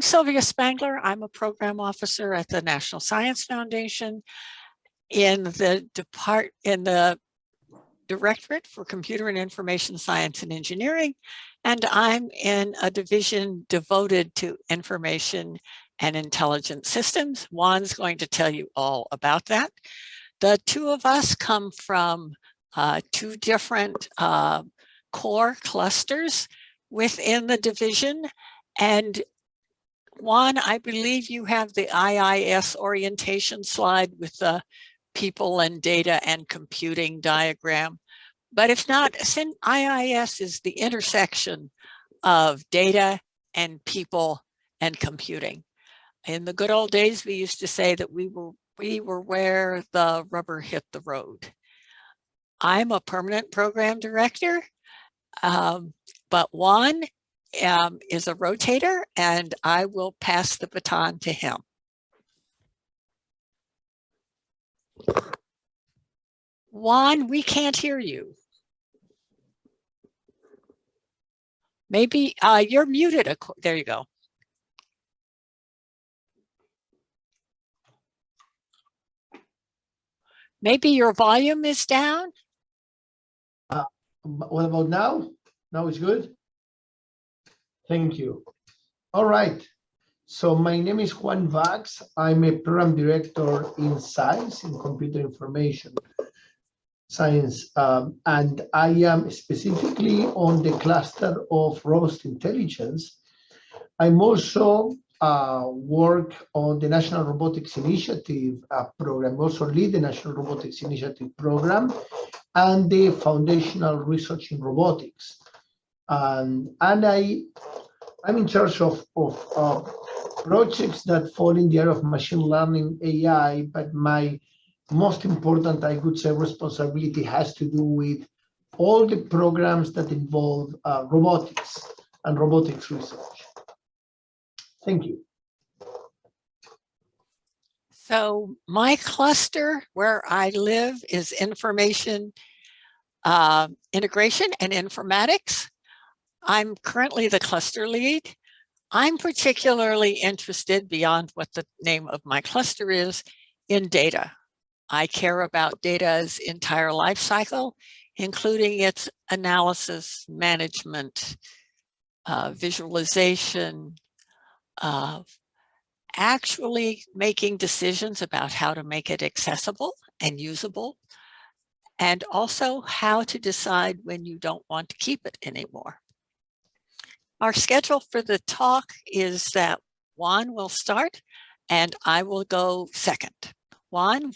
Sylvia Spangler. I'm a program officer at the National Science Foundation in the Directorate for Computer and Information Science and Engineering, and I'm in a division devoted to information and intelligent systems. Juan's going to tell you all about that. The two of us come from two different core clusters within the division, and Juan, I believe you have the IIS orientation slide with the people and data and computing diagram. But if not, IIS is the intersection of data and people and computing. In the good old days, we used to say that we were where the rubber hit the road. I'm a permanent program director, but Juan is a rotator, and I will pass the baton to him. Juan, we can't hear you. Maybe you're muted. There you go. Maybe your volume is down. What about now? Now it's good. Thank you. All right. So my name is Juan Vax. I'm a program director in science, in computer information science, and I am specifically on the cluster of robust intelligence. I'm also work on the National Robotics Initiative program, also lead the National Robotics Initiative program and the foundational research in robotics. And I'm in charge of projects that fall in the area of machine learning, AI, but my most important, I could say, responsibility has to do with all the programs that involve robotics and robotics research. Thank you. So my cluster where I live is information integration and informatics. I'm currently the cluster lead. I'm particularly interested, beyond what the name of my cluster is, in data. I care about data's entire life cycle, including its analysis, management, visualization, actually making decisions about how to make it accessible and usable, and also how to decide when you don't want to keep it anymore. Our schedule for the talk is that Juan will start and I will go second. Juan,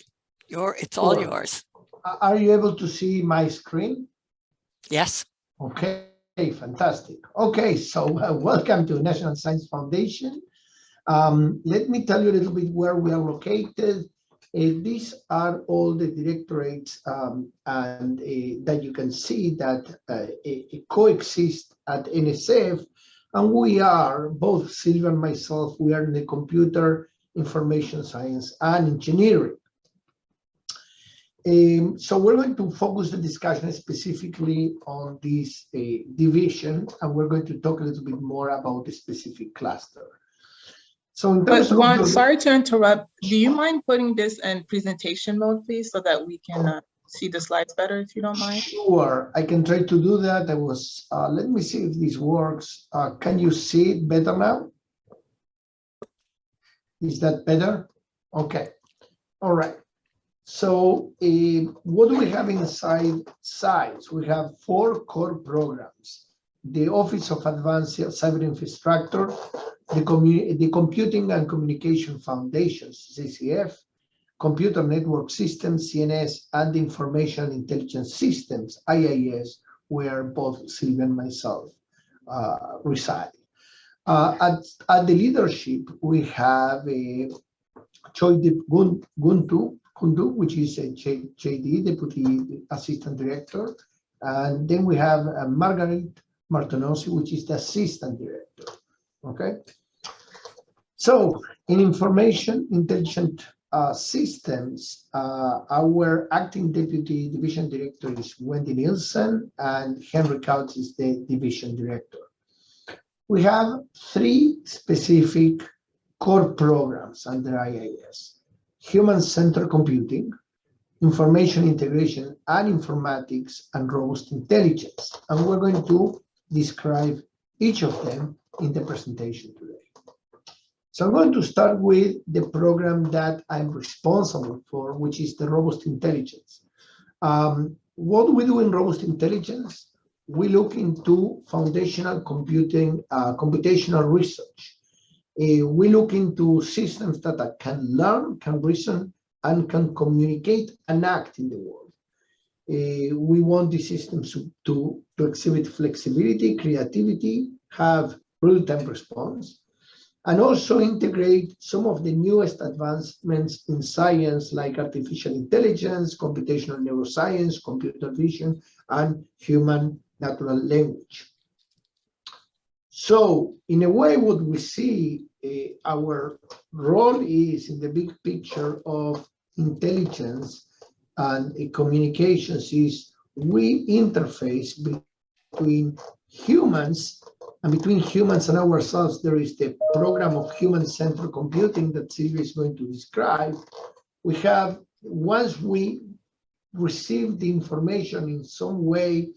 it's all yours. Are you able to see my screen? Yes. Okay, fantastic. Okay, so welcome to National Science Foundation. Let me tell you a little bit where we are located. These are all the directorates and that you can see that coexist at NSF, and we are, both Silvia and myself, we are in the computer, information science, and engineering. So we're going to focus the discussion specifically on this division, and we're going to talk a little bit more about the specific cluster. So in terms Juan, sorry to interrupt. Do you mind putting this in presentation mode, please, so that we can see the slides better, if you don't mind? Sure, I can try to do that. Let me see if this works. Can you see it better now? Is that better? Okay, all right. So what do we have inside SciENS? We have 4 core programs: the Office of Advanced Cyber Infrastructure, the Computing and Communication Foundations, CCF, Computer Network Systems, CNS, and the Information Intelligence Systems, IIS, where both Silvia and myself reside. At the leadership, we have Choi Kundu, which is a JD, Deputy Assistant Director. And then we have Margaret Martinozzi, which is the Assistant Director. Okay. So in Information Intelligent Systems, our Acting Deputy Division Director is Wendy Nielsen, and Henry Couch is the Division Director. We have 3 specific core programs under IIS: human-centered computing, information integration and informatics, and robust intelligence. And we're going to describe each of them in the presentation today. So I'm going to start with the program that I'm responsible for, which is the robust intelligence. What we do in robust intelligence, we look into foundational computing, computational research. We look into systems that can learn, can reason, and can communicate and act in the world. We want these systems to exhibit flexibility, creativity, have real-time response, and also integrate some of the newest advancements in science like artificial intelligence, computational neuroscience, computer vision, and human natural language. So in a way, what we see our role is in the big picture of intelligence and communications is we interface between humans, and between humans and ourselves, there is the program of human-centered computing that Silvia is going to describe. We have, once we receive the information in some way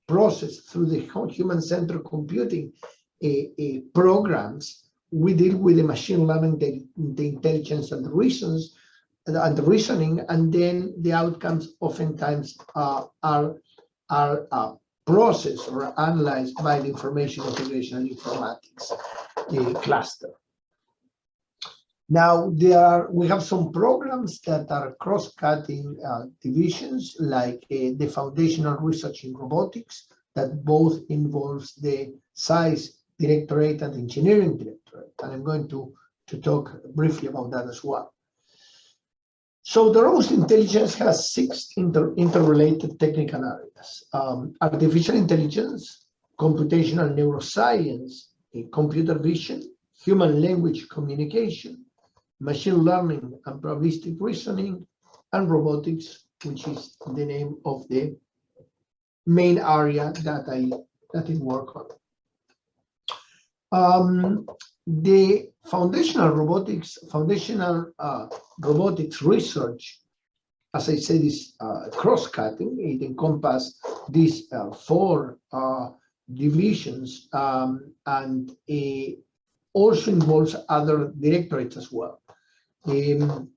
processed through the human-centered computing programs, we deal with the machine learning, the intelligence and the reasons, and the reasoning, and then the outcomes oftentimes are processed or analyzed by the information integration and informatics cluster. Now, we have some programs that are cross-cutting divisions, like the foundational research in robotics, that both involves the SAIS Directorate and Engineering Directorate, and I'm going to talk briefly about that as well. So the robust intelligence has 6 interrelated technical areas: artificial intelligence, computational neuroscience, computer vision, human language communication, machine learning and probabilistic reasoning, and robotics, which is the name of the main area that I work on. The foundational robotics research, as I said, is cross-cutting. It encompasses these 4 divisions, and it also involves other directorates as well. I'm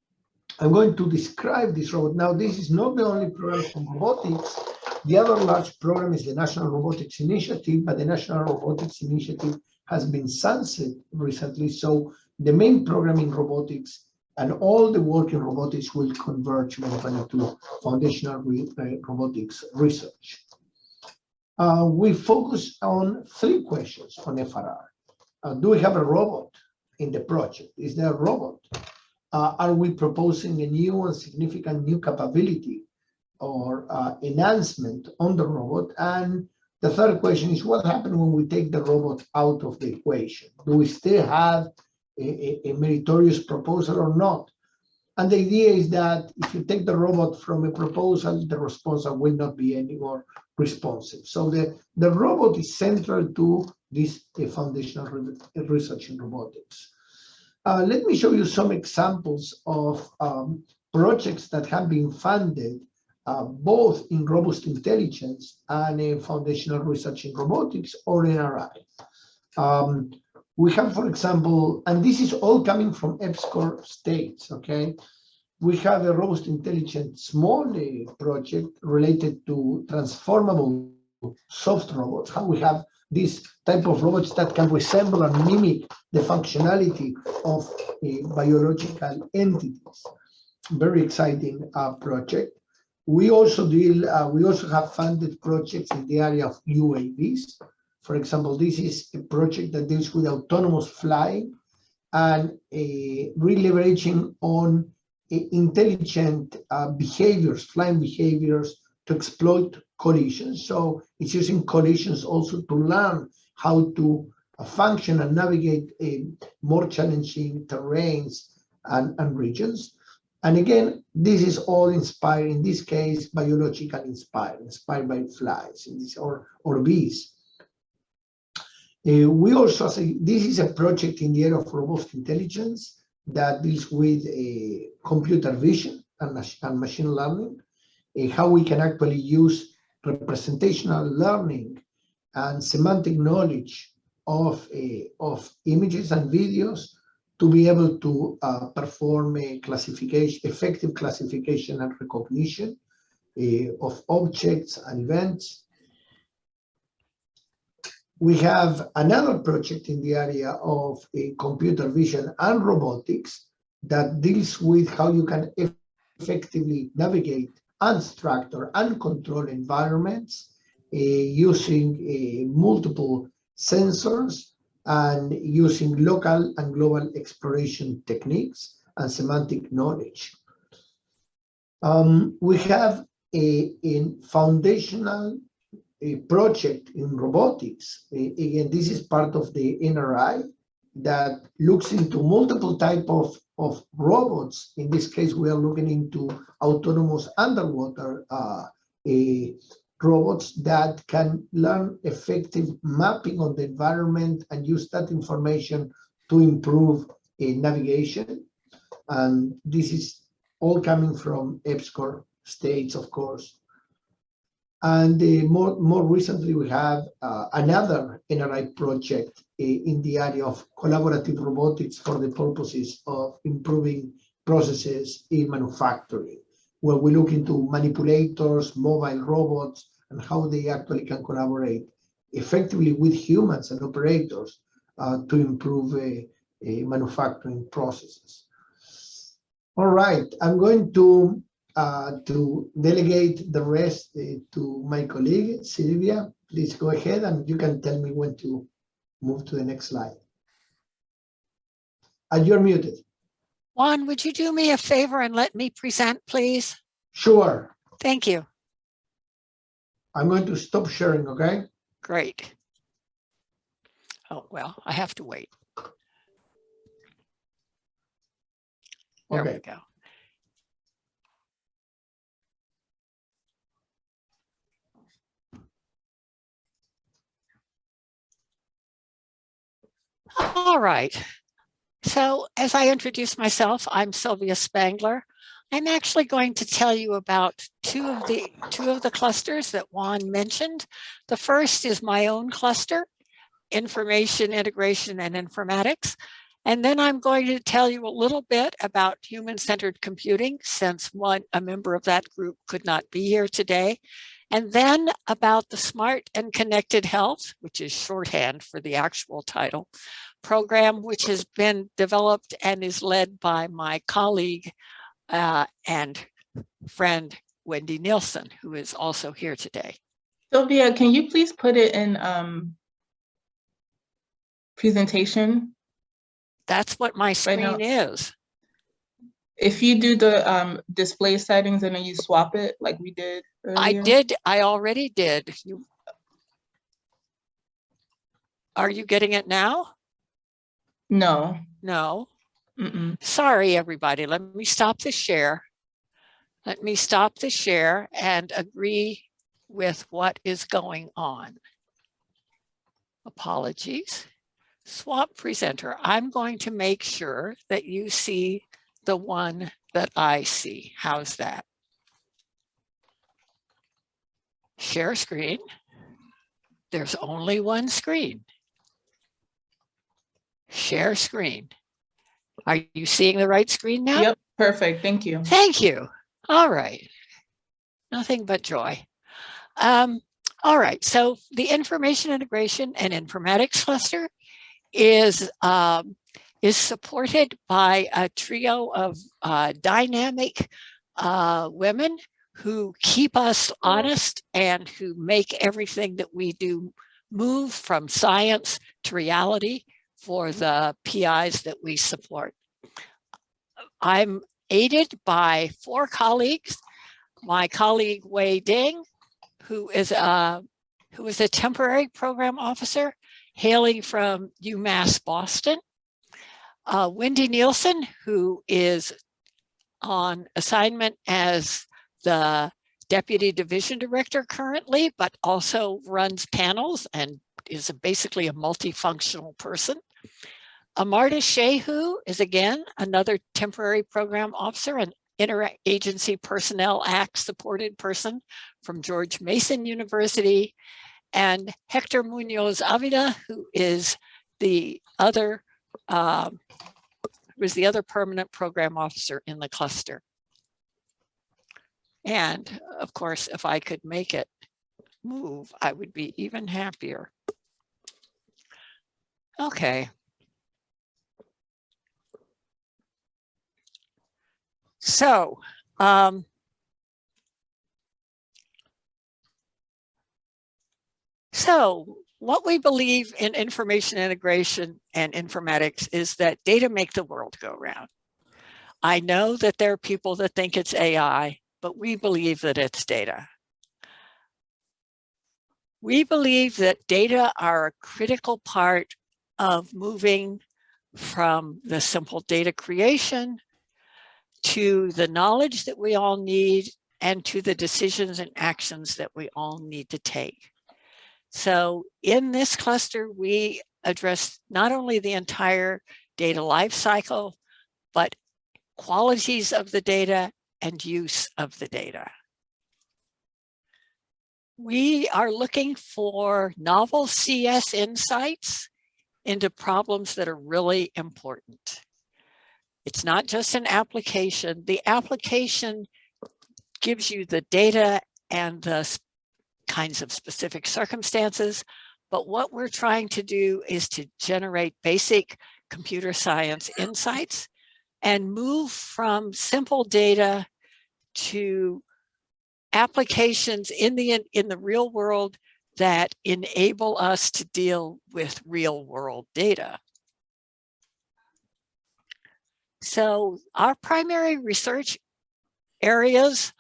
going to describe this robot. Now, this is not the only program from robotics. The other large program is the National Robotics Initiative, but the National Robotics Initiative has been sunset recently. So the main program in robotics and all the work in robotics will converge when it comes to foundational robotics research. We focus on 3 questions on FRR. Do we have a robot in the project? Is there a robot? Are we proposing a new and significant new capability or enhancement on the robot? And the third question is, what happens when we take the robot out of the equation? Do we still have a meritorious proposal or not? And the idea is that if you take the robot from a proposal, the response will not be any more responsive. So the robot is central to this foundational research in robotics. Let me show you some examples of projects that have been funded both in robust intelligence and in foundational research in robotics or NRI. We have, for example, and this is all coming from EPSCoR states, okay? We have a robust intelligence small project related to transformable soft robots, how we have this type of robots that can resemble and mimic the functionality of biological entities. Very exciting project. We also have funded projects in the area of UAVs. For example, this is a project that deals with autonomous flying and really leveraging on intelligent behaviors, flying behaviors to exploit collisions. So it's using collisions also to learn how to function and navigate more challenging terrains and regions. And again, this is all inspired, in this case, biological inspired by flies, in this, or bees. We also say this is a project in the area of robust intelligence that deals with computer vision and machine learning, how we can actually use representational learning and semantic knowledge of images and videos to be able to perform a effective classification and recognition of objects and events. We have another project in the area of computer vision and robotics that deals with how you can effectively navigate and structure and control environments using multiple sensors and using local and global exploration techniques and semantic knowledge. We have a foundational project in robotics. Again, this is part of the NRI that looks into multiple types of robots. In this case, we are looking into autonomous underwater robots that can learn effective mapping on the environment and use that information to improve navigation. And this is all coming from EPSCoR states, of course. And more recently, we have another NRI project in the area of collaborative robotics for the purposes of improving processes in manufacturing, where we look into manipulators, mobile robots, and how they actually can collaborate effectively with humans and operators to improve manufacturing processes. All right, I'm going to delegate the rest to my colleague, Silvia. Please go ahead and you can tell me when to move to the next slide. And you're muted. Juan, would you do me a favor and let me present, please? Sure. Thank you. I'm going to stop sharing, okay? Great. Oh, well, I have to wait. There we go. All right. So as I introduce myself, I'm Sylvia Spangler. I'm actually going to tell you about two of the clusters that Juan mentioned. The first is my own cluster, Information Integration and Informatics. And then I'm going to tell you a little bit about human-centered computing, since a member of that group could not be here today. And then about the Smart and Connected Health, which is shorthand for the actual title, program, which has been developed and is led by my colleague and friend, Wendy Nielsen, who is also here today. Sylvia, can you please put it in presentation? That's what my screen is. If you do the display settings and then you swap it like we did earlier. I already did. Are you getting it now? No. No. Mm-mm. Sorry, everybody. Let me stop the share. Let me stop the share and agree with what is going on. Apologies. Swap presenter. I'm going to make sure that you see the one that I see. How's that? Share screen. There's only one screen. Share screen. Are you seeing the right screen now? Yep, perfect. Thank you. Thank you. All right. Nothing but joy. All right. So the Information Integration and Informatics cluster is supported by a trio of dynamic women who keep us honest and who make everything that we do move from science to reality for the PIs that we support. I'm aided by 4 colleagues. My colleague Wei Ding, who is a temporary program officer hailing from UMass Boston. Wendy Nielsen, who is on assignment as the Deputy Division Director currently, but also runs panels and is basically a multifunctional person. Amartya Shehu is again another temporary program officer and interagency personnel act supported person from George Mason University, and Hector Munoz Avila, who is the other permanent program officer in the cluster. And of course, if I could make it move, I would be even happier. Okay. So, what we believe in information integration and informatics is that data make the world go round. I know that there are people that think it's AI, but we believe that it's data. We believe that data are a critical part of moving from the simple data creation to the knowledge that we all need and to the decisions and actions that we all need to take. So in this cluster, we address not only the entire data lifecycle, but qualities of the data and use of the data. We are looking for novel CS insights into problems that are really important. It's not just an application. The application gives you the data and the kinds of specific circumstances, but what we're trying to do is to generate basic computer science insights and move from simple data to applications in the real world that enable us to deal with real world data. So our primary research areas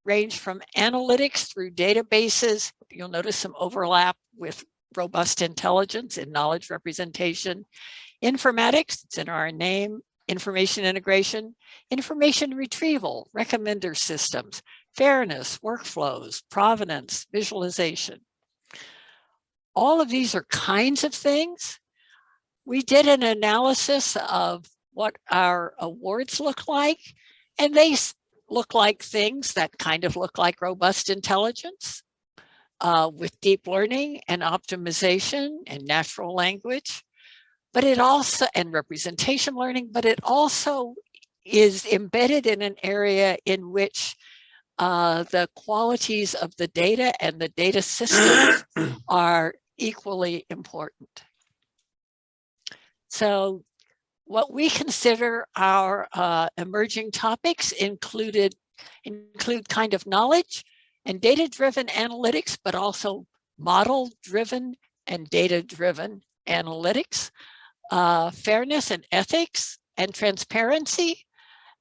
range from analytics through databases. You'll notice some overlap with robust intelligence and knowledge representation. Informatics, it's in our name. Information integration, information retrieval, recommender systems, fairness, workflows, provenance, visualization. All of these are kinds of things. We did an analysis of what our awards look like, and they look like things that kind of look like robust intelligence with deep learning and optimization and natural language. But it also, and representation learning, but it also is embedded in an area in which the qualities of the data and the data systems are equally important. So what we consider our emerging topics include kind of knowledge and data-driven analytics, but also model-driven and data-driven analytics. Fairness and ethics and transparency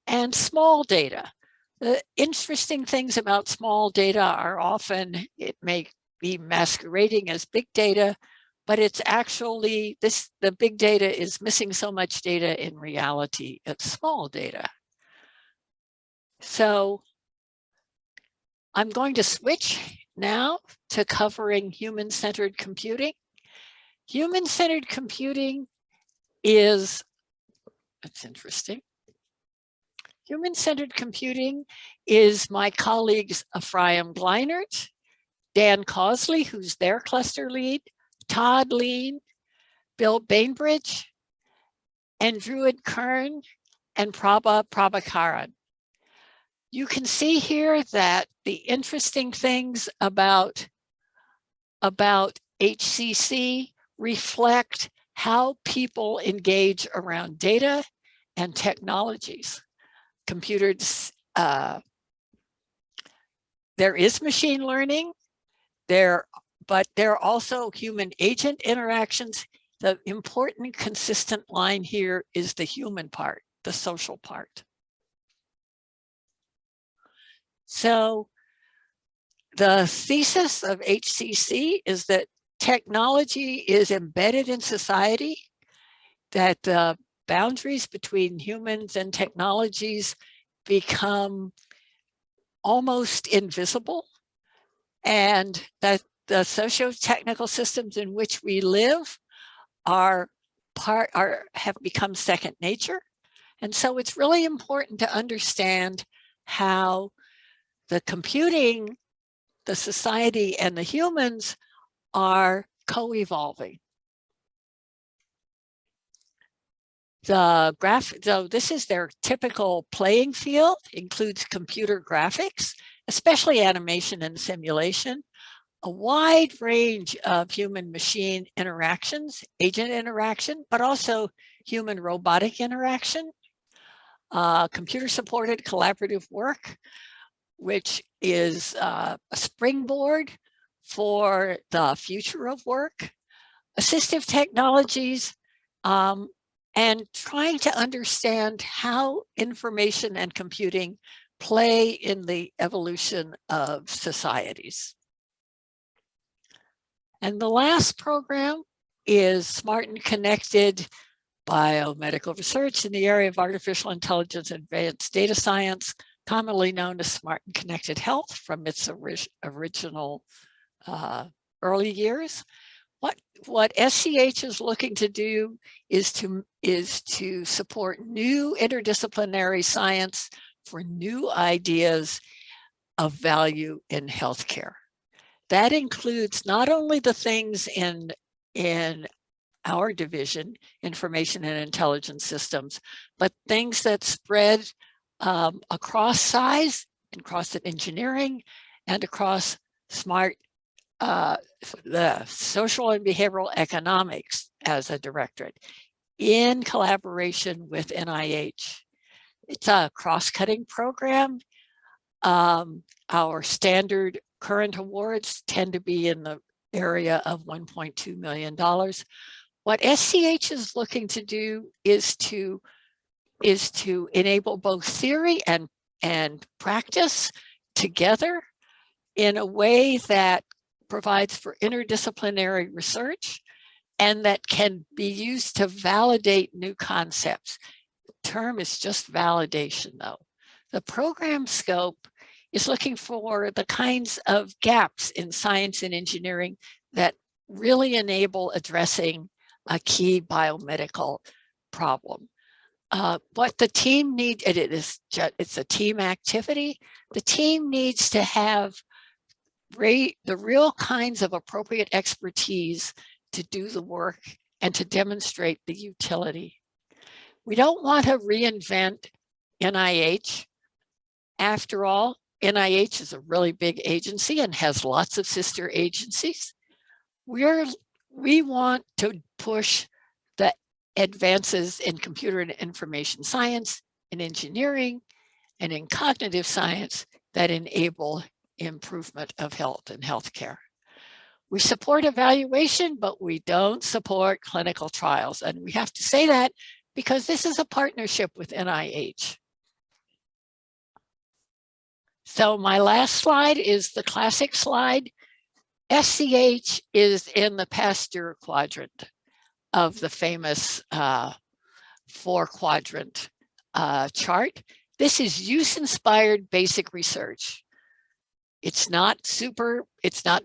and small data. The interesting things about small data are often, it may be masquerading as big data, but it's actually, the big data is missing so much data in reality, it's small data. So I'm going to switch now to covering human-centered computing. Human-centered computing that's interesting. Human-centered computing is my colleagues Ephraim Gleinert, Dan Causley, who's their cluster lead, Todd Lean, Bill Bainbridge, and Druid Kern, and Prabha Prabhakaran. You can see here that the interesting things about HCC reflect how people engage around data and technologies. Computers, there is machine learning, but there are also human agent interactions. The important consistent line here is the human part, the social part. So the thesis of HCC is that technology is embedded in society, that the boundaries between humans and technologies become almost invisible, and that the socio-technical systems in which we live have become second nature. And so it's really important to understand how the computing, the society, and the humans are co-evolving. So this is their typical playing field, includes computer graphics, especially animation and simulation, a wide range of human-machine interactions, agent interaction, but also human-robotic interaction, computer-supported collaborative work, which is a springboard for the future of work, assistive technologies, and trying to understand how information and computing play in the evolution of societies. And the last program is Smart and Connected Biomedical Research in the area of artificial intelligence and advanced data science, commonly known as Smart and Connected Health from its original early years. What SCH is looking to do is to support new interdisciplinary science for new ideas of value in healthcare. That includes not only the things in our division, information and intelligence systems, but things that spread across size, across engineering, and across smart the social and behavioral economics as a directorate in collaboration with NIH. It's a cross-cutting program. Our standard current awards tend to be in the area of $1.2 million. What SCH is looking to do is to enable both theory and practice together in a way that provides for interdisciplinary research and that can be used to validate new concepts. The term is just validation, though. The program scope is looking for the kinds of gaps in science and engineering that really enable addressing a key biomedical problem. What the team needs, it's a team activity. The team needs to have the real kinds of appropriate expertise to do the work and to demonstrate the utility. We don't want to reinvent NIH. After all, NIH is a really big agency and has lots of sister agencies. We want to push the advances in computer and information science, in engineering, and in cognitive science that enable improvement of health and healthcare. We support evaluation, but we don't support clinical trials. And we have to say that because this is a partnership with NIH. So my last slide is the classic slide. SCH is in the Pasteur quadrant of the famous 4-quadrant chart. This is use-inspired basic research. It's not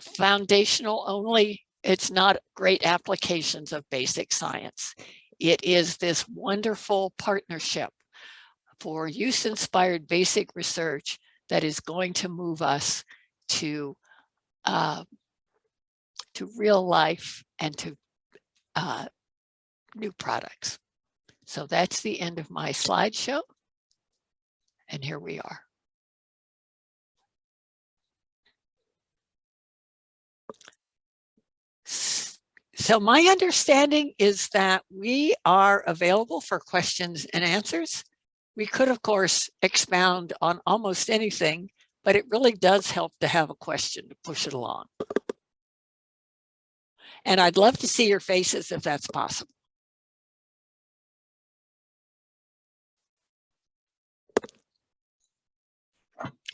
foundational only. It's not great applications of basic science. It is this wonderful partnership for use-inspired basic research that is going to move us to real life and to new products. So that's the end of my slideshow. And here we are. So my understanding is that we are available for questions and answers. We could, of course, expound on almost anything, but it really does help to have a question to push it along. And I'd love to see your faces if that's possible.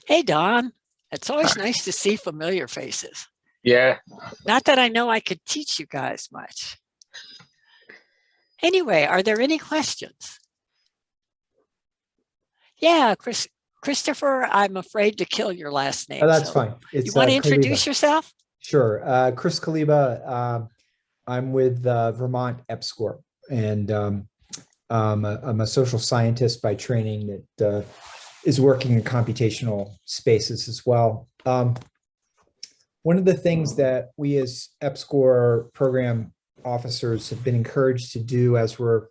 Hey, Don. It's always nice to see familiar faces. Yeah. Not that I know I could teach you guys much. Anyway, are there any questions? Yeah, Christopher, I'm afraid to kill your last name. Oh, that's so fine. you want to introduce yourself? Sure. Chris Kaliba. I'm with Vermont EPSCoR, and I'm a social scientist by training that is working in computational spaces as well. One of the things that we as EPSCoR program officers have been encouraged to do as we're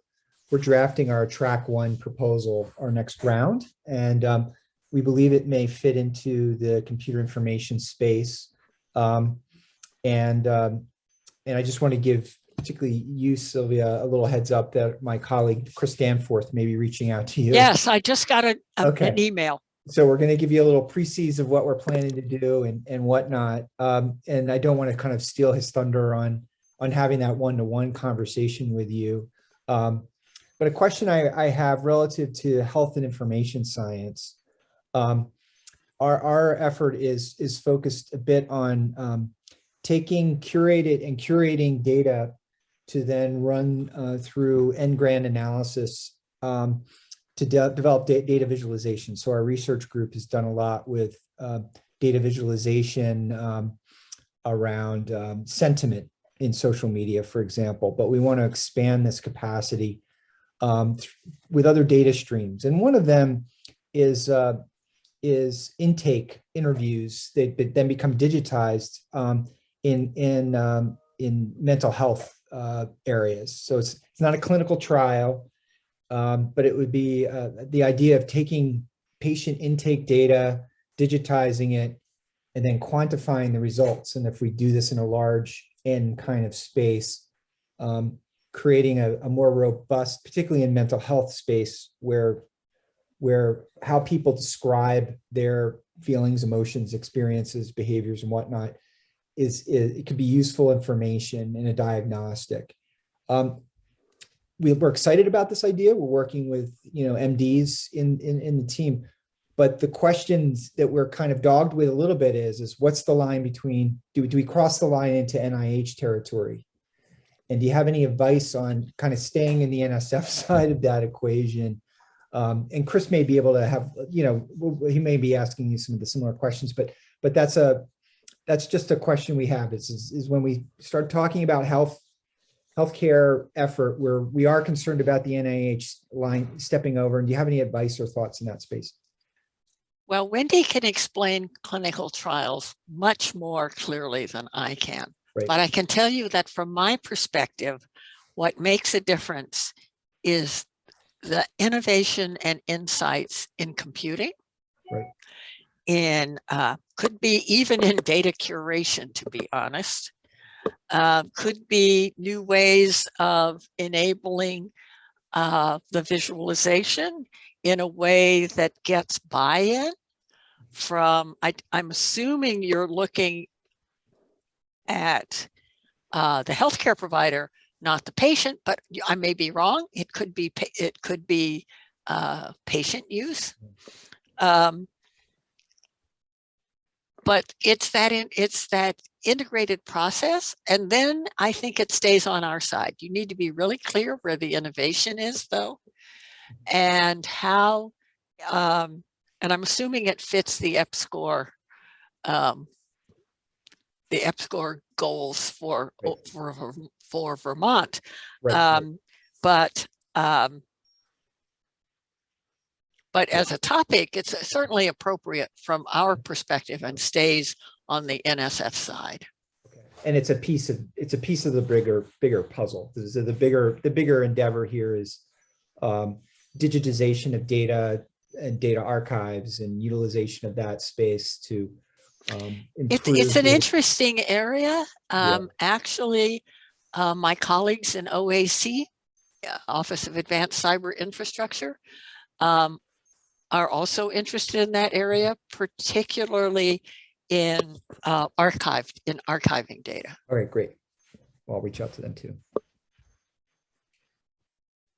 drafting our track 1 proposal, our next round, and we believe it may fit into the computer information space. And I just want to give particularly you, Sylvia, a little heads up that my colleague, Chris Danforth, may be reaching out to you. Yes, I just got an Okay. email. So we're going to give you a little pre-seas of what we're planning to do and whatnot. And I don't want to kind of steal his thunder on having that one-to-one conversation with you. But a question I have relative to health and information science. Our effort is focused a bit on taking curating data to then run through n-gram analysis to develop data visualization. So our research group has done a lot with data visualization around sentiment in social media, for example, but we want to expand this capacity with other data streams. And one of them is intake interviews that then become digitized in mental health areas. So it's not a clinical trial, but it would be the idea of taking patient intake data, digitizing it, and then quantifying the results. And if we do this in a large N kind of space, creating a more robust, particularly in mental health space, where how people describe their feelings, emotions, experiences, behaviors, and whatnot it could be useful information in a diagnostic. We're excited about this idea. We're working with MDs in the team, but the questions that we're kind of dogged with a little bit is what's the line between, do we cross the line into NIH territory? And do you have any advice on kind of staying in the NSF side of that equation? And Chris may be able to have, he may be asking you some of the similar questions, but that's just a question we have is when we start talking about healthcare effort, where we are concerned about the NIH line stepping over. And do you have any advice or thoughts in that space? Well, Wendy can explain clinical trials much more clearly than I can. Right. But I can tell you that from my perspective, what makes a difference is the innovation and insights in computing. Right. In could be even in data curation, to be honest. Could be new ways of enabling the visualization in a way that gets buy-in from, I'm assuming you're looking at the healthcare provider, not the patient, but I may be wrong. It could be patient use. But it's that integrated process. And then I think it stays on our side. You need to be really clear where the innovation is, though, and how, and I'm assuming it fits the EPSCoR, goals for Vermont. Right. But as a topic, it's certainly appropriate from our perspective and stays on the NSF side. Okay. And it's a piece of the bigger puzzle. So the bigger endeavor here is digitization of data and data archives and utilization of that space to it's an interesting area. Actually, my colleagues in OAC, Office of Advanced Cyber Infrastructure, are also interested in that area, particularly in archiving data. All right, great. Well, I'll reach out to them too.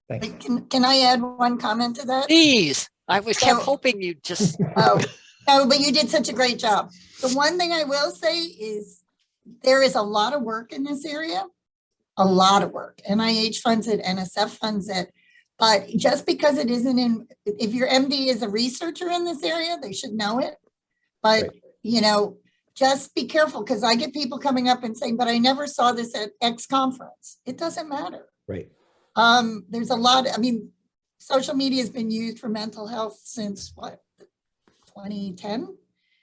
Thanks. Can I add one comment to that? Please, kept hoping you'd just. Oh, no, but you did such a great job. The one thing I will say is there is a lot of work in this area, a lot of work. NIH funds it, NSF funds it. But just because it isn't in, if your MD is a researcher in this area, they should know it. But, Right. just be careful, because I get people coming up and saying, but I never saw this at X conference. It doesn't matter. Right. There's a lot, I mean, social media has been used for mental health since what, 2010?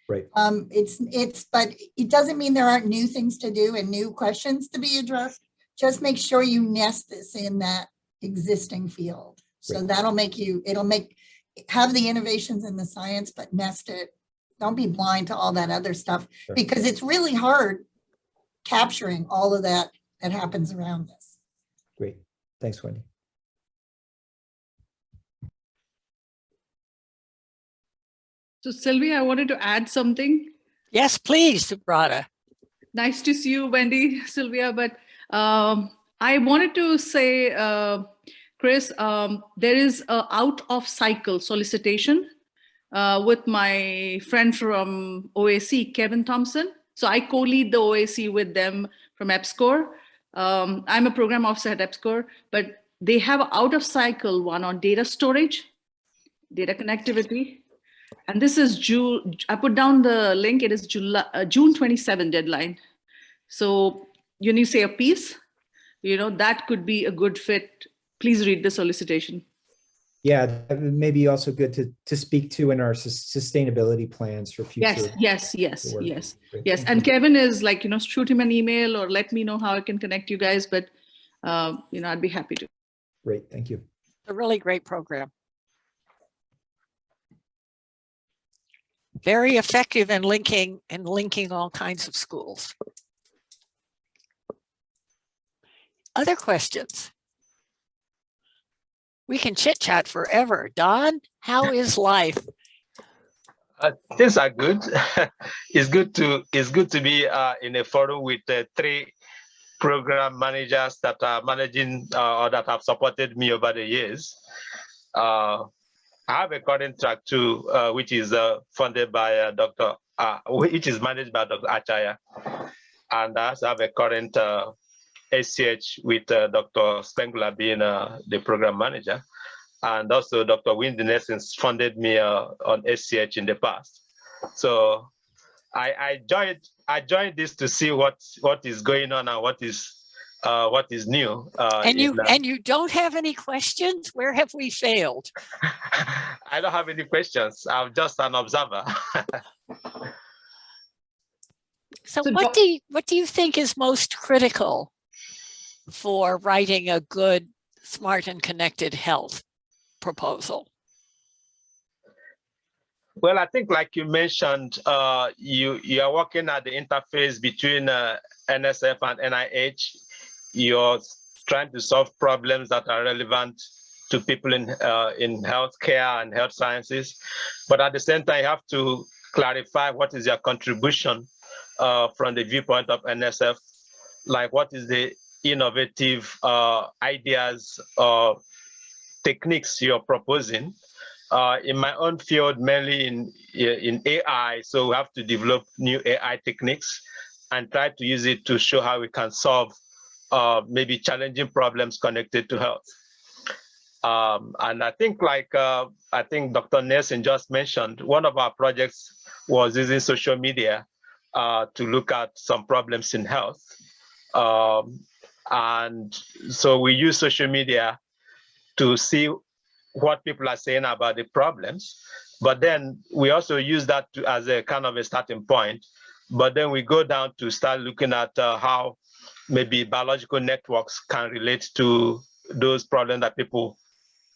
Right. But it doesn't mean there aren't new things to do and new questions to be addressed. Just make sure you nest this in that existing field. So Right. that'll make have the innovations in the science, but nest it. Don't be blind to all that other stuff, Sure. because it's really hard capturing all of that happens around this. Great. Thanks, Wendy. So Sylvia, I wanted to add something. Yes, please, Subrata. Nice to see you, Wendy, Sylvia. But I wanted to say, Chris, there is a out of cycle solicitation with my friend from OAC, Kevin Thompson. So I co-lead the OAC with them from EPSCoR. I'm a program officer at EPSCoR, but they have an out of cycle one on data storage, data connectivity. And this is June, I put down the link, it is June 27 deadline. So when you say a piece, that could be a good fit. Please read the solicitation. Yeah, that may be also good to speak to in our sustainability plans for future. Yes. work. Yes. Great. And Kevin is like, shoot him an email or let me know how I can connect you guys. But, I'd be happy to. Great, thank you. A really great program. Very effective in linking all kinds of schools. Other questions? We can chit chat forever. Don, how is life? Things are good. It's good to be in a forum with 3 program managers that are managing or that have supported me over the years. I have a current track too, which is funded by which is managed by Dr. Achaya, and I also have a current SCH with Dr. Spengler being the program manager. And also Dr. Windy Nelson's funded me on SCH in the past. So I joined this to see what is going on and what is new. And you don't have any questions? Where have we failed? I don't have any questions. I'm just an observer. So what do you think is most critical for writing a good, smart and connected health proposal? Well, I think like you mentioned, you are working at the interface between NSF and NIH. You're trying to solve problems that are relevant to people in healthcare and health sciences. But at the same time, you have to clarify what is your contribution from the viewpoint of NSF, like what is the innovative ideas or techniques you're proposing. In my own field, mainly in AI, so we have to develop new AI techniques and try to use it to show how we can solve maybe challenging problems connected to health. And I think I think Dr. Nelson just mentioned, one of our projects was using social media to look at some problems in health. And so we use social media to see what people are saying about the problems, but then we also use that as a kind of a starting point. But then we go down to start looking at how maybe biological networks can relate to those problems that people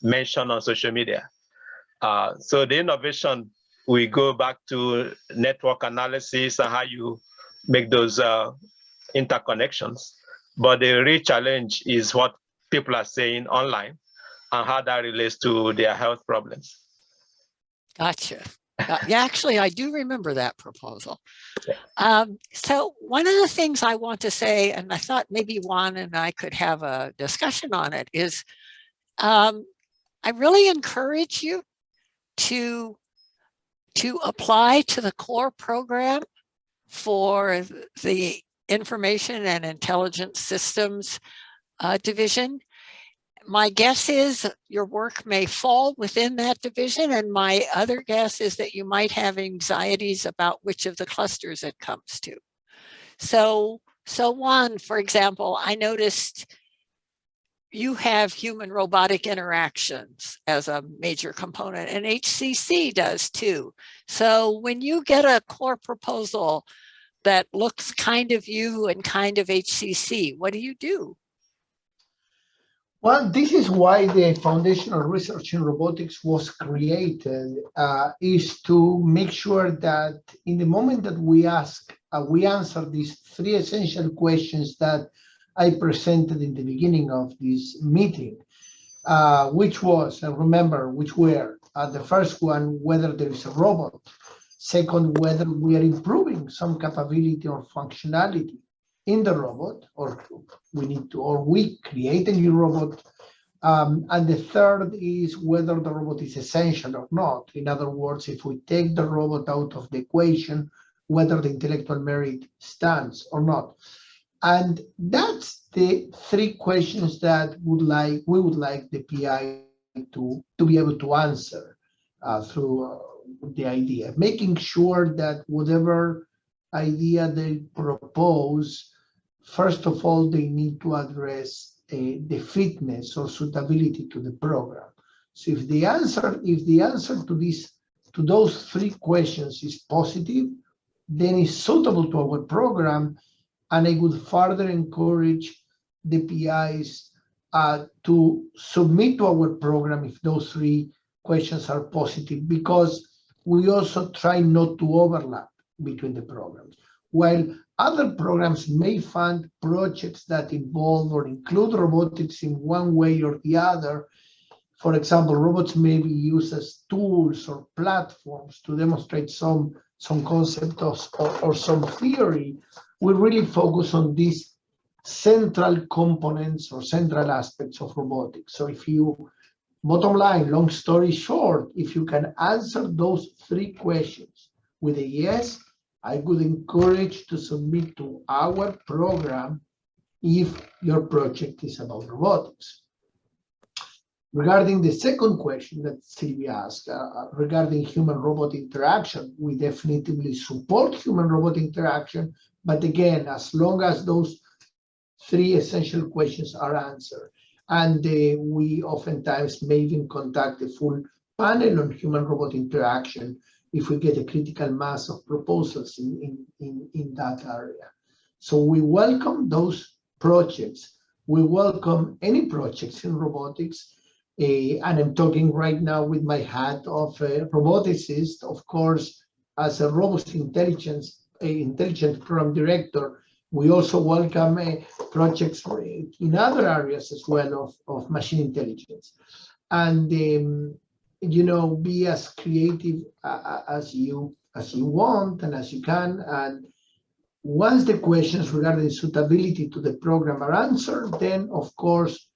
mention on social media. So the innovation, we go back to network analysis and how you make those interconnections. But the real challenge is what people are saying online and how that relates to their health problems. Gotcha. Yeah, actually, I do remember that proposal. So one of the things I want to say, and I thought maybe Juan and I could have a discussion on it, is I really encourage you to apply to the core program for the Information and Intelligence Systems division. my guess is your work may fall within that division, and my other guess is that you might have anxieties about which of the clusters it comes to. So one, for example, I noticed you have human robotic interactions as a major component, and HCC does too. So when you get a core proposal that looks kind of you and kind of HCC, what do you do? Well, this is why the Foundational Research in Robotics was created, is to make sure that in the moment that we answer these three essential questions that I presented in the beginning of this meeting, which was, remember, which were the first one, whether there is a robot. Second, whether we are improving some capability or functionality in the robot, or we create a new robot. And the third is whether the robot is essential or not. In other words, if we take the robot out of the equation, whether the intellectual merit stands or not. And that's the three questions that we would like the PI to be able to answer through the idea, making sure that whatever idea they propose, first of all, they need to address the fitness or suitability to the program. So if the answer to those three questions is positive, then it's suitable to our program, and I would further encourage the PIs to submit to our program if those three questions are positive, because we also try not to overlap between the programs. While other programs may fund projects that involve or include robotics in one way or the other, for example, robots may be used as tools or platforms to demonstrate some concept or some theory. We really focus on these central components or central aspects of robotics. So if you, bottom line, long story short, if you can answer those three questions with a yes, I would encourage to submit to our program if your project is about robotics. Regarding the second question that Sylvia asked, regarding human-robot interaction, we definitely support human-robot interaction, but again, as long as those three essential questions are answered. And we oftentimes may even conduct a full panel on human-robot interaction if we get a critical mass of proposals in that area. So we welcome those projects. We welcome any projects in robotics. And I'm talking right now with my hat of a roboticist. Of course, as a robust intelligent program director, we also welcome projects in other areas as well of machine intelligence. And be as creative as you want and as you can. And once the questions regarding suitability to the program are answered, then of course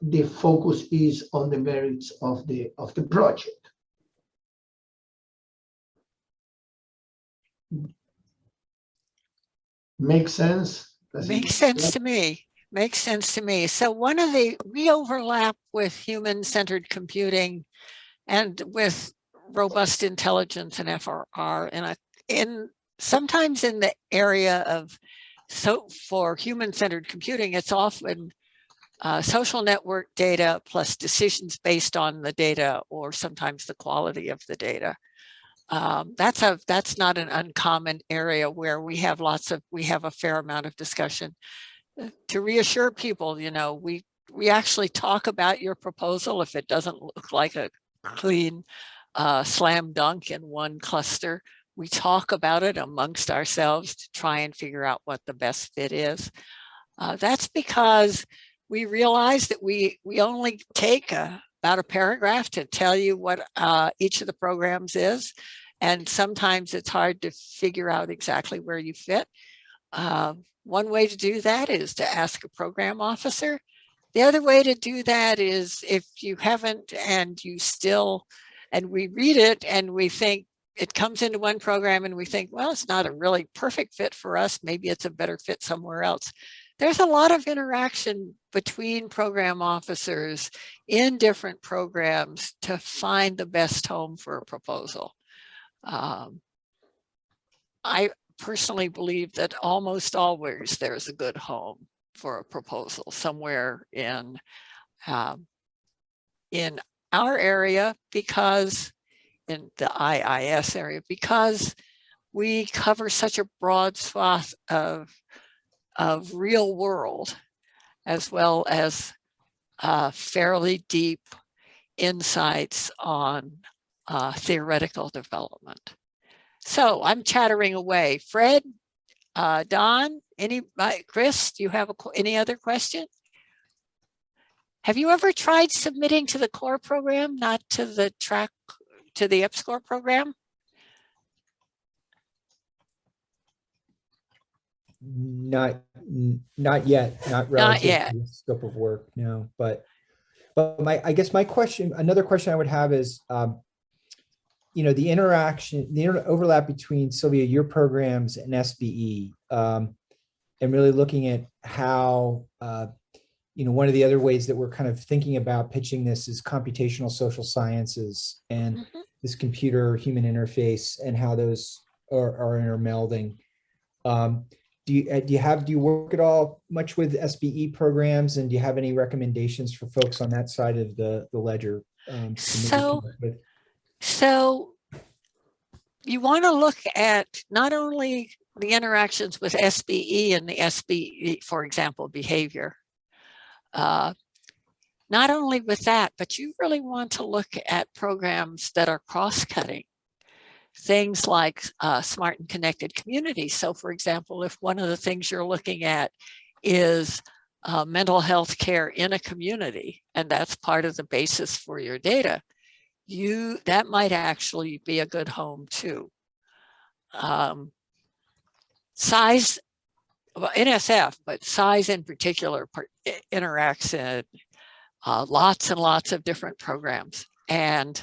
the focus is on the merits of the project. Makes sense? Makes sense to me. Makes sense to me. So we overlap with human-centered computing and with robust intelligence and FRR, and sometimes in the area of, so for human-centered computing, it's often social network data plus decisions based on the data, or sometimes the quality of the data. That's not an uncommon area where we have a fair amount of discussion. To reassure people, we actually talk about your proposal if it doesn't look like a clean slam dunk in one cluster. We talk about it amongst ourselves to try and figure out what the best fit is. That's because we realize that we only take about a paragraph to tell you what each of the programs is. And sometimes it's hard to figure out exactly where you fit. One way to do that is to ask a program officer. The other way to do that is if you haven't and we read it and we think it comes into one program and we think, well, it's not a really perfect fit for us. Maybe it's a better fit somewhere else. there's a lot of interaction between program officers in different programs to find the best home for a proposal. I personally believe that almost always there's a good home for a proposal somewhere in our area, because in the IIS area, because we cover such a broad swath of real world, as well as fairly deep insights on theoretical development. So I'm chattering away. Fred, Don, Chris, do you have any other question? Have you ever tried submitting to the core program, not to the EPSCoR program? Not yet, not relative yet. to the scope of work, no. But I guess my question, another question I would have is, you know, the overlap between, Sylvia, your programs and SBE, and really looking at how, you know, one of the other ways that we're kind of thinking about pitching this is computational social sciences and this computer human interface and how those are intermelding. Do you work at all much with SBE programs, and do you have any recommendations for folks on that side of the ledger? So you want to look at not only the interactions with SBE and the SBE, for example, behavior, not only with that, but you really want to look at programs that are cross-cutting. Things like smart and connected communities. So for example, if one of the things you're looking at is mental health care in a community, and that's part of the basis for your data, that might actually be a good home too. Size, well, NSF, but size in particular interacts in lots and lots of different programs. And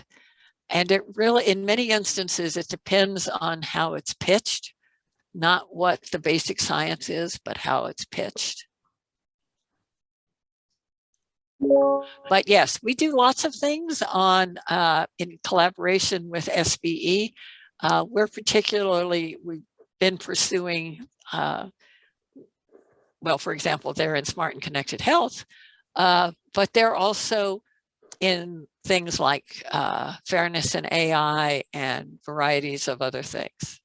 it really, in many instances, it depends on how it's pitched, not what the basic science is, but how it's pitched. But yes, we do lots of things in collaboration with SBE. We've been pursuing, well, for example, they're in smart and connected health, but they're also in things like fairness and AI and varieties of other things.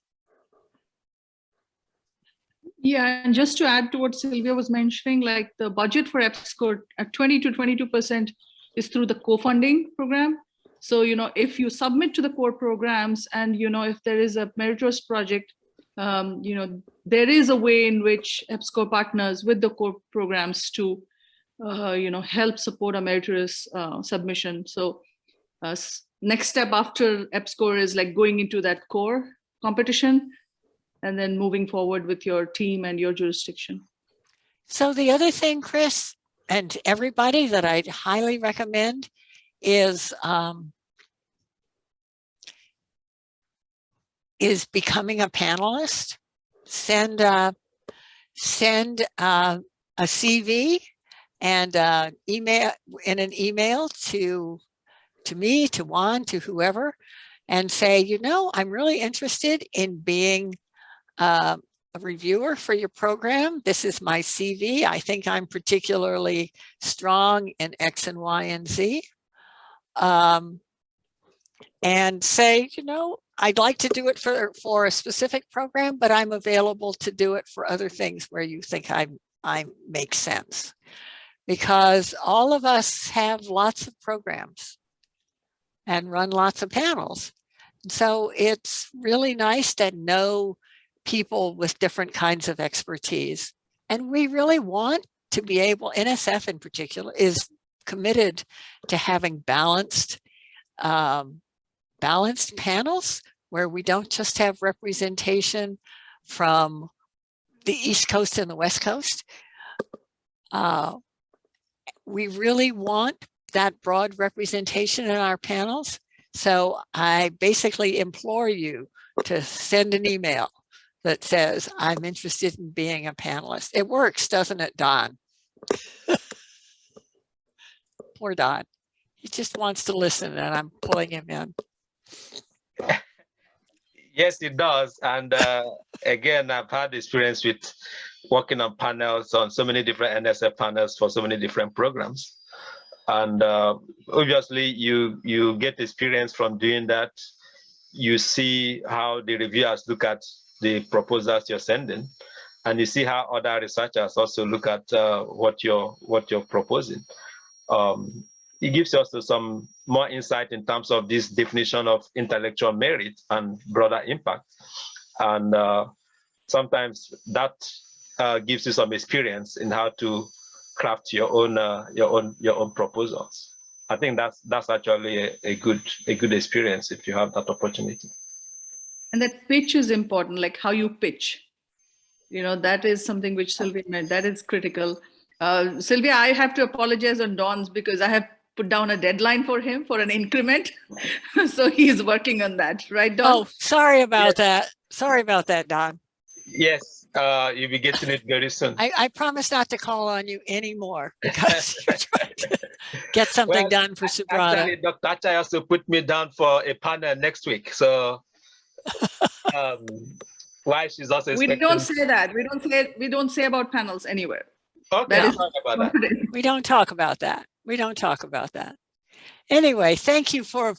Yeah, and just to add to what Sylvia was mentioning, like the budget for EPSCoR at 20 to 22% is through the co-funding program. So, you know, if you submit to the core programs and, you know, if there is a meritorious project, you know, there is a way in which EPSCoR partners with the core programs to, you know, help support a meritorious submission. So next step after EPSCoR is like going into that core competition and then moving forward with your team and your jurisdiction. So the other thing, Chris, and everybody that I'd highly recommend is becoming a panelist. Send a CV and email to me, to Juan, to whoever, and say, you know, I'm really interested in being a reviewer for your program. This is my CV. I think I'm particularly strong in X and Y and Z. And say, you know, I'd like to do it for a specific program, but I'm available to do it for other things where you think I make sense. Because all of us have lots of programs and run lots of panels. So it's really nice to know people with different kinds of expertise. And we really want to be able, NSF in particular, is committed to having balanced panels where we don't just have representation from the East Coast and the West Coast. We really want that broad representation in our panels. So I basically implore you to send an email that says, I'm interested in being a panelist. It works, doesn't it, Don? Poor Don. He just wants to listen and I'm pulling him in. Yes, it does. And again, I've had experience with working on panels, on so many different NSF panels for so many different programs. And obviously, you get experience from doing that. You see how the reviewers look at the proposals you're sending, and you see how other researchers also look at what you're proposing. It gives you also some more insight in terms of this definition of intellectual merit and broader impact. And sometimes that gives you some experience in how to craft your own proposals. I think that's actually a good experience if you have that opportunity. And that pitch is important, like how you pitch. You know, that is something which Sylvia meant. That is critical. Sylvia, I have to apologize on Don's because I have put down a deadline for him for an increment. So he's working on that, right, Don? Oh, sorry about that. Sorry about that, Don. Yes, you'll be getting it very soon. I promise not to call on you anymore because you're trying to get something done for Subrata. Actually, Dr. Achai also put me down for a panel next week. So why she's also We don't say that. We don't say about panels anywhere. Okay, That is sorry about that. We don't talk about that. We don't talk about that. Anyway, thank you for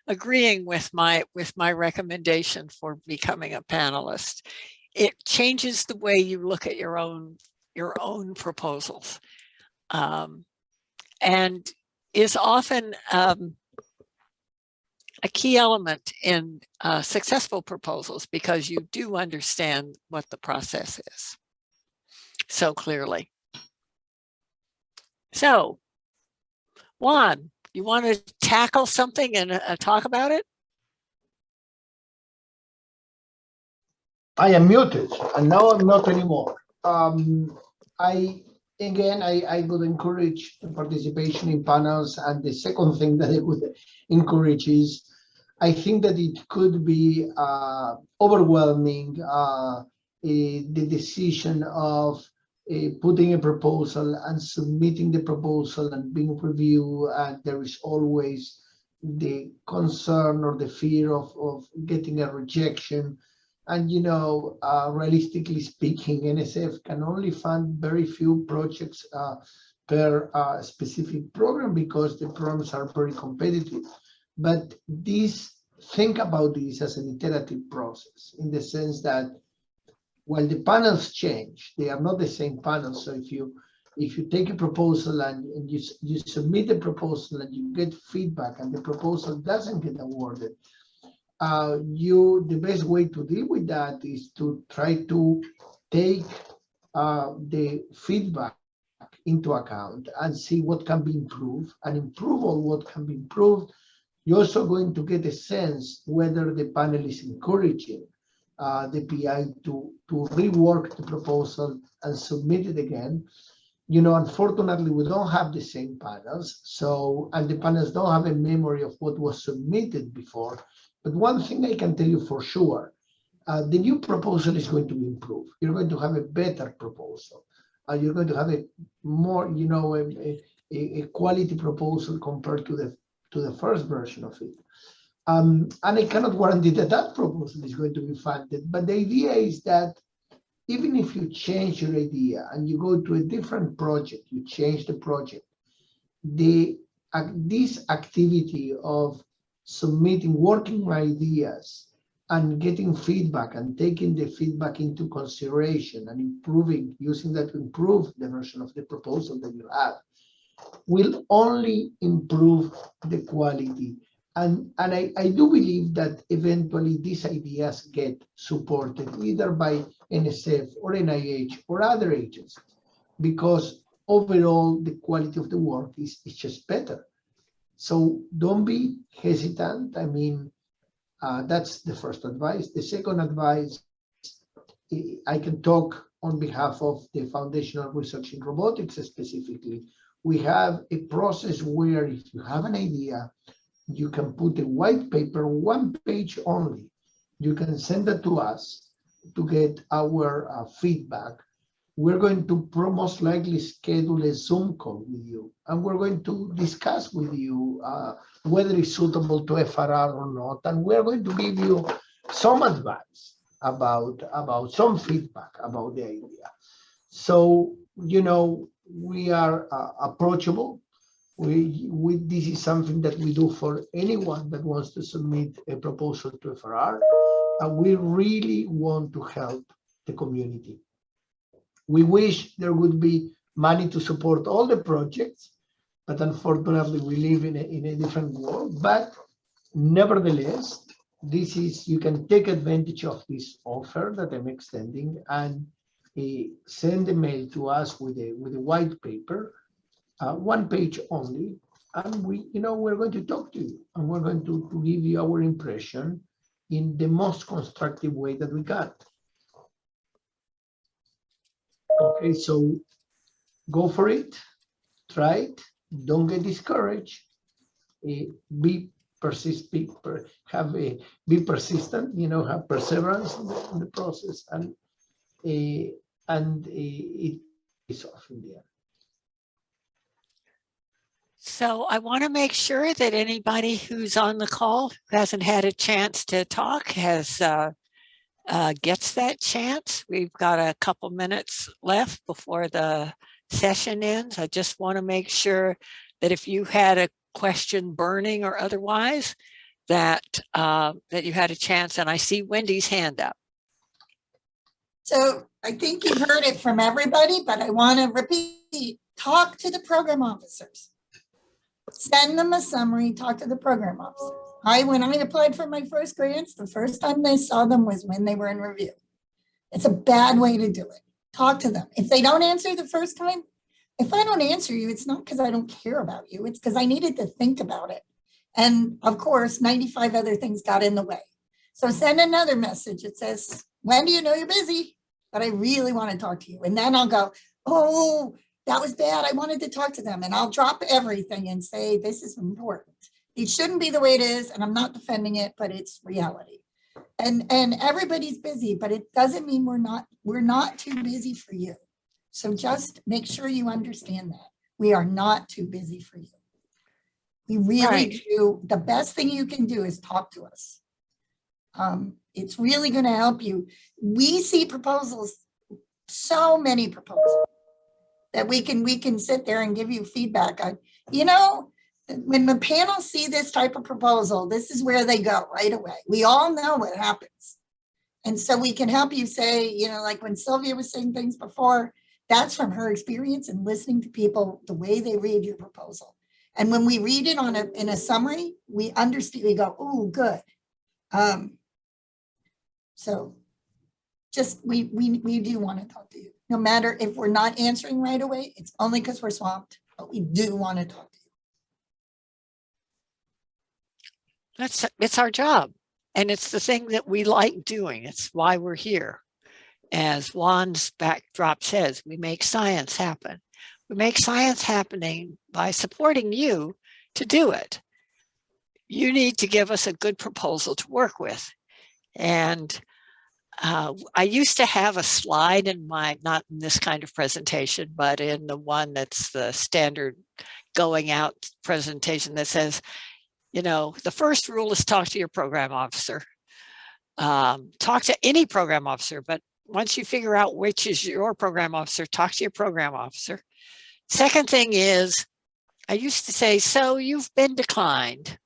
agreeing with my recommendation for becoming a panelist. It changes the way you look at your own proposals, and is often a key element in successful proposals because you do understand what the process is so clearly. So, Juan, you want to tackle something and talk about it? I am muted, and now I'm not anymore. I would encourage the participation in panels, and the second thing that I would encourage is, I think that it could be overwhelming, the decision of putting a proposal and submitting the proposal and being reviewed, and there is always the concern or the fear of getting a rejection. And realistically speaking, NSF can only fund very few projects per specific program because the programs are very competitive. But think about this as an iterative process, in the sense that while the panels change, they are not the same panels. So if you take a proposal and you submit the proposal and you get feedback and the proposal doesn't get awarded, the best way to deal with that is to try to take the feedback into account and see what can be improved, and improve on what can be improved. You're also going to get a sense whether the panel is encouraging the PI to rework the proposal and submit it again. Unfortunately, we don't have the same panels, and the panels don't have a memory of what was submitted before. But one thing I can tell you for sure, the new proposal is going to be improved. You're going to have a better proposal. You're going to have a more, a quality proposal compared to the first version of it. And I cannot guarantee that proposal is going to be funded. But the idea is that even if you change your idea and you go to a different project, you change the project, this activity of submitting working ideas and getting feedback and taking the feedback into consideration and using that to improve the version of the proposal that you have will only improve the quality. And I do believe that eventually these ideas get supported either by NSF or NIH or other agencies, because overall the quality of the work is just better. So don't be hesitant. I mean, that's the first advice. The second advice, I can talk on behalf of the Foundational Research in Robotics specifically. We have a process where if you have an idea, you can put a white paper, one page only, You can send it to us to get our feedback. We're going to most likely schedule a Zoom call with you, and we're going to discuss with you whether it's suitable to FRR or not, and we're going to give you some advice about some feedback about the idea. So, you know, we are approachable. This is something that we do for anyone that wants to submit a proposal to FRR, and we really want to help the community. We wish there would be money to support all the projects, but unfortunately we live in a different world. But nevertheless, this is, you can take advantage of this offer that I'm extending and send a mail to us with a white paper, 1 page only, and we're going to talk to you, and we're going to give you our impression in the most constructive way that we can. Okay, so go for it, try it, don't get discouraged, be persistent, be persistent, have perseverance in the process, and it is off in the end. So I want to make sure that anybody who's on the call who hasn't had a chance to talk gets that chance. We've got a couple minutes left before the session ends. I just want to make sure that if you had a question burning or otherwise, that you had a chance. And I see Wendy's hand up. So I think you've heard it from everybody, but I want to repeat, talk to the program officers. Send them a summary, talk to the program officers. When I applied for my first grants, the first time they saw them was when they were in review. It's a bad way to do it. Talk to them. If they don't answer the first time, if I don't answer you, it's not because I don't care about you. It's because I needed to think about it. And of course, 95 other things got in the way. So send another message. It says, Wendy, you know you're busy, but I really want to talk to you. And then I'll go, oh, that was bad. I wanted to talk to them. And I'll drop everything and say, this is important. It shouldn't be the way it is. And I'm not defending it, but it's reality. And everybody's busy, but it doesn't mean we're not too busy for you. So just make sure you understand that. We are not too busy for you. We really do. The best thing you can do is talk to us. It's really going to help you. We see proposals, so many proposals, that we can sit there and give you feedback on. When the panel see this type of proposal, this is where they go right away. We all know what happens. And so we can help you say, like when Sylvia was saying things before, that's from her experience and listening to people, the way they read your proposal. And when we read it in a summary, we understand, we go, oh, good. So just, we do want to talk to you. No matter if we're not answering right away, it's only because we're swamped, but we do want to talk to you. It's our job. And it's the thing that we like doing. It's why we're here. As Juan's backdrop says, we make science happen. We make science happening by supporting you to do it. You need to give us a good proposal to work with. And I used to have a slide in my, not in this kind of presentation, but in the one that's the standard going out presentation that says, the first rule is talk to your program officer. Talk to any program officer, but once you figure out which is your program officer, talk to your program officer. Second thing is, I used to say, so you've been declined.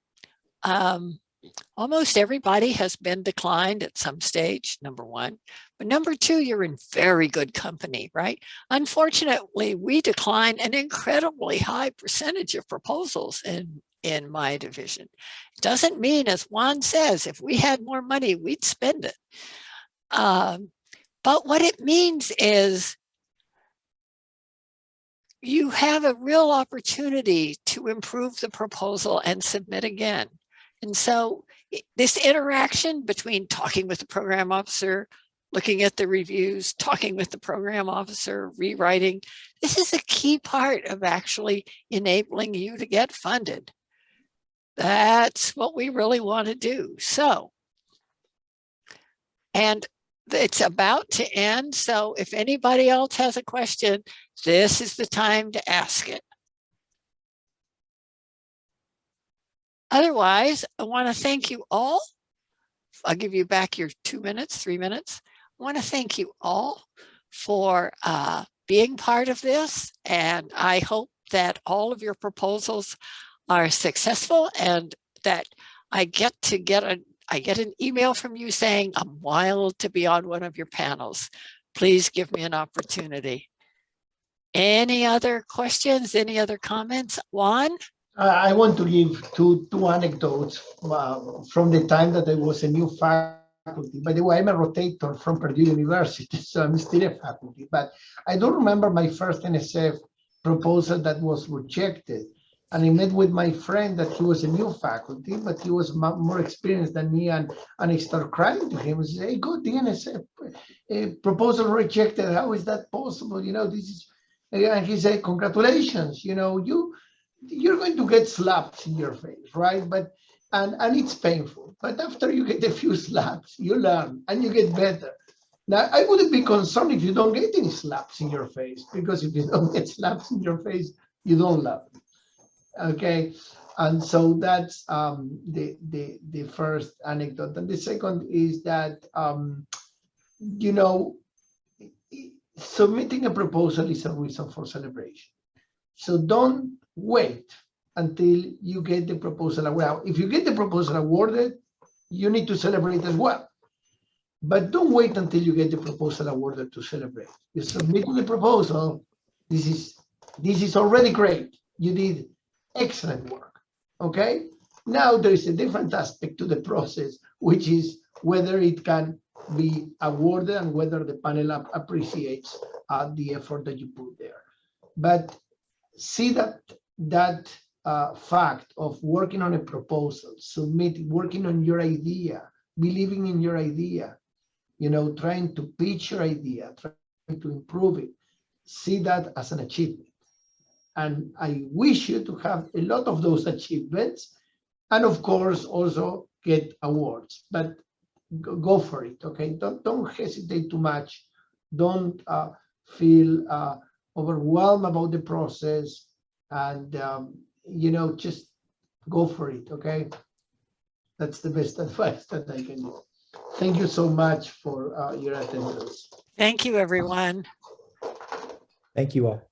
Almost everybody has been declined at some stage, number one. But number two, you're in very good company, right? Unfortunately, we decline an incredibly high percentage of proposals in my division. It doesn't mean, as Juan says, if we had more money, we'd spend it. But what it means is you have a real opportunity to improve the proposal and submit again. And so this interaction between talking with the program officer, looking at the reviews, talking with the program officer, rewriting, this is a key part of actually enabling you to get funded. That's what we really want to do. So And it's about to end. So if anybody else has a question, this is the time to ask it. Otherwise, I want to thank you all. I'll give you back your 2 minutes, 3 minutes. I want to thank you all for being part of this. And I hope that all of your proposals are successful and that I get an email from you saying, I'm wild to be on one of your panels. Please give me an opportunity. Any other questions? Any other comments? Juan? I want to give two anecdotes from the time that I was a new faculty. By the way, I'm a rotator from Purdue University, so I'm still a faculty. But I don't remember my first NSF proposal that was rejected. And I met with my friend that he was a new faculty, but he was more experienced than me. And I started crying to him and say, hey, good, the NSF proposal rejected. How is that possible? You know, this is, and he said, congratulations, you know, you're going to get slaps in your face, right? But and it's painful. But after you get a few slaps, you learn and you get better. Now, I wouldn't be concerned if you don't get any slaps in your face, because if you don't get slaps in your face, you don't learn. Okay, and so that's the first anecdote. And the second is that you know, submitting a proposal is a reason for celebration. So don't wait until you get the proposal. Well, if you get the proposal awarded, you need to celebrate as well. But don't wait until you get the proposal awarded to celebrate. You submit the proposal. This is already great. You did excellent work. Okay. Now there is a different aspect to the process, which is whether it can be awarded and whether the panel appreciates the effort that you put there. But see that fact of working on a proposal, working on your idea, believing in your idea, you know, trying to pitch your idea, trying to improve it, see that as an achievement. And I wish you to have a lot of those achievements, and of course also get awards. But go for it, okay? Don't hesitate too much. Don't feel overwhelmed about the process, and you know, just go for it, okay? That's the best advice that I can do. Thank you so much for your attendance. Thank you, everyone. Thank you all.